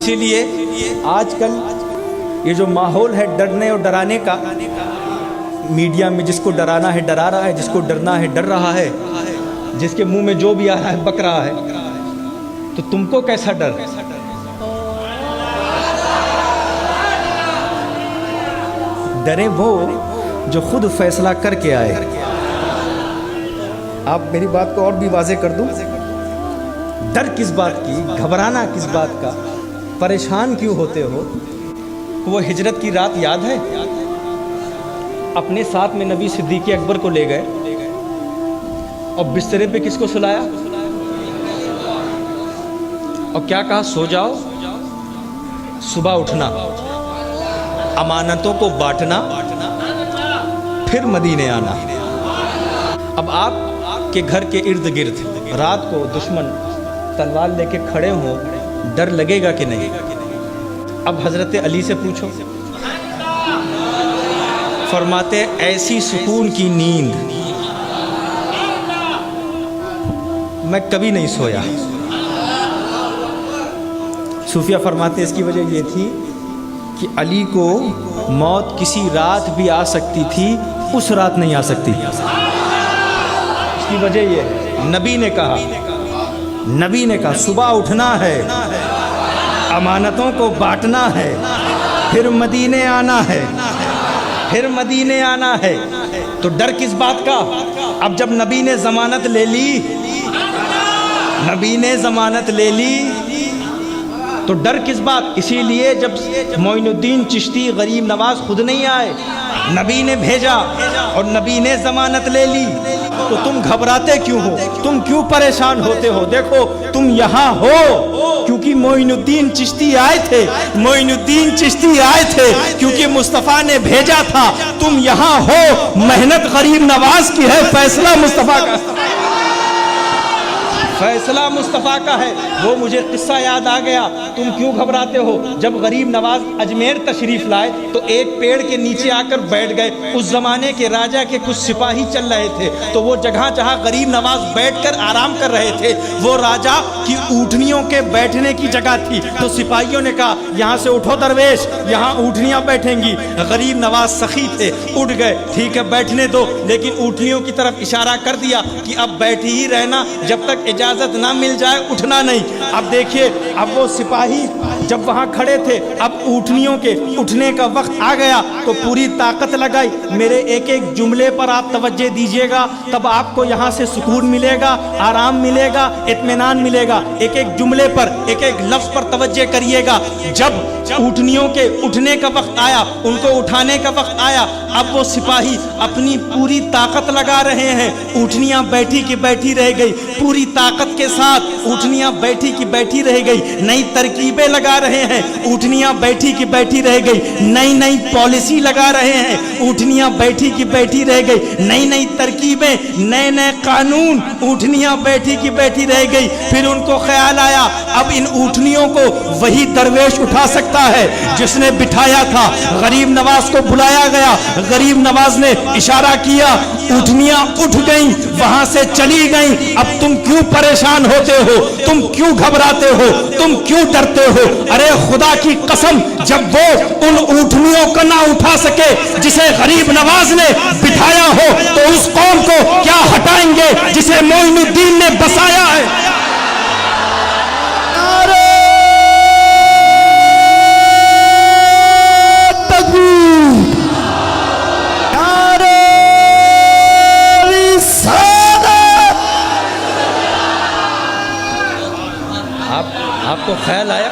اسی لیے آج کل یہ جو ماحول ہے ڈرنے اور ڈرانے کا، میڈیا میں جس کو ڈرانا ہے ڈرا رہا ہے، جس کو ڈرنا ہے ڈر رہا ہے، جس کے منہ میں جو بھی آ رہا ہے بک رہا ہے، تو تم کو کیسا ڈر؟ ڈرے وہ جو خود فیصلہ کر کے آئے۔ آپ میری بات کو اور بھی واضح کر دوں، ڈر کس بات کی، گھبرانا کس بات کا، پریشان کیوں ہوتے ہو؟ وہ ہجرت کی رات یاد ہے؟ اپنے ساتھ میں نبی صدیق اکبر کو لے گئے اور بسترے پہ کس کو سلایا اور کیا کہا؟ سو جاؤ، صبح اٹھنا، امانتوں کو بانٹنا، پھر مدینے آنا۔ اب آپ کے گھر کے ارد گرد رات کو دشمن تلوار لے کے کھڑے ہوں، ڈر لگے گا کہ نہیں؟ اب حضرت علی سے پوچھو، فرماتے ایسی سکون کی نیند میں کبھی نہیں سویا۔ صوفیہ فرماتے اس کی وجہ یہ تھی کہ علی کو موت کسی رات بھی آ سکتی تھی، اس رات نہیں آ سکتی۔ اس کی وجہ یہ ہے، نبی نے کہا صبح اٹھنا ہے، امانتوں کو بانٹنا ہے، پھر مدینے آنا ہے، تو ڈر کس بات کا؟ اب جب نبی نے ضمانت لے لی تو ڈر کس بات؟ اسی لیے جب معین الدین چشتی غریب نواز خود نہیں آئے، نبی نے بھیجا اور نبی نے ضمانت لے لی، تو تم گھبراتے کیوں ہو؟ تم کیوں پریشان ہوتے ہو؟ دیکھو تم یہاں ہو کیونکہ معین الدین چشتی آئے تھے، کیونکہ مصطفیٰ نے بھیجا تھا۔ تم یہاں ہو، محنت غریب نواز کی ہے، فیصلہ مصطفیٰ کا ہے۔ وہ مجھے قصہ یاد آ گیا، تم کیوں گھبراتے ہو؟ جب غریب نواز اجمیر تشریف لائے تو ایک پیڑ کے نیچے آ کر بیٹھ گئے۔ اس زمانے کے راجا کے کچھ سپاہی چل رہے تھے، تو وہ جگہ جہاں غریب نواز بیٹھ کر آرام کر رہے تھے وہ راجا کی اونٹنیوں کے بیٹھنے کی جگہ تھی۔ تو سپاہیوں نے کہا یہاں سے اٹھو درویش، یہاں اونٹنیاں بیٹھیں گی۔ غریب نواز سخی تھے، اٹھ گئے، ٹھیک ہے بیٹھنے دو، لیکن اونٹنیوں کی طرف اشارہ کر دیا کہ اب بیٹھی ہی رہنا، جب تک اجازت نہ مل جائے اٹھنا نہیں۔ اب دیکھیے، اب وہ سپاہی جب وہاں کھڑے تھے، اب اونٹنیوں کے اٹھنے کا وقت آ گیا تو پوری طاقت لگائی، میرے ایک ایک جملے پر آپ توجہ دیجئے گا، تب آپ کو یہاں سے سکون ملے گا، آرام ملے گا، اطمینان ملے گا۔ ایک ایک جملے پر، ایک ایک لفظ پر توجہ کریے گا۔ جب اونٹنیوں کے اٹھنے کا وقت آیا، ان کو اٹھانے کا وقت آیا، اب وہ سپاہی اپنی پوری طاقت لگا رہے ہیں، اونٹنیاں بیٹھی کی بیٹھی رہ گئی، پوری طاقت کے ساتھ اونٹنیاں بیٹھی کی بیٹھی رہ گئی، نئی ترکیبیں لگا رہے ہیں، اونٹنیاں بیٹھی کی بیٹھی رہ گئی، نئی پالیسی لگا رہے ہیں، اونٹنیاں بیٹھی کی بیٹھی رہ گئی، نئی ترکیبیں، نئے قانون، اونٹنیاں بیٹھی کی بیٹھی رہ گئی۔ پھر ان کو خیال آیا اب ان اونٹنیوں کو وہی درویش اٹھا سکتا ہے جس نے بٹھایا تھا۔ غریب نواز کو بلایا گیا، غریب نواز نے اشارہ کیا، اونٹنیاں اٹھ گئیں، وہاں سے چلی گئیں۔ اب تم کیوں پریشان ہوتے ہو؟ تم کیوں گھبراتے ہو؟ تم کیوں ڈرتے ہو؟ ارے خدا کی قسم، جب وہ ان اونٹنیوں کو نہ اٹھا سکے جسے غریب نواز نے بٹھایا ہو تو اس قوم کو کیا ہٹائیں گے جسے معین الدین نے بسایا ہے؟ آپ کو خیال آیا